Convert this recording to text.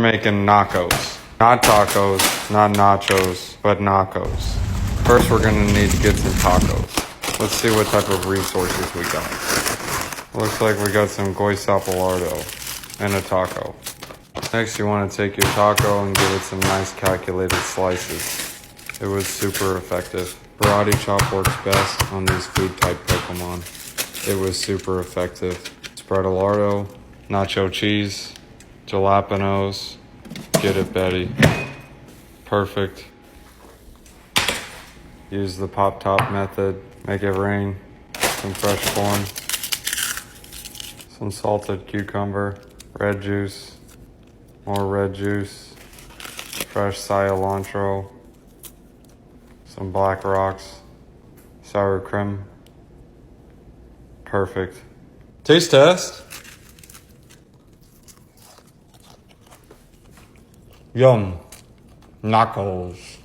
making nachos. Not tacos, not nachos, but nachos. First, we're gonna need to get some tacos. Let's see what type of resources we got. Looks like we got some guisapalardo and a taco. Next, you want to take your taco and give it some nice calculated slices. It was super effective. Karate chop works best on these food type Pokemon. It was super effective. Spreadalardo, nacho cheese, jalapenos. Get it, Betty. Perfect. Use the pop top method. Make it rain. Some fresh corn. Some salted cucumber. Red juice. More red juice. Fresh cilantro. Some black rocks. Sour cream. Perfect. Taste test. Yum. Knuckles.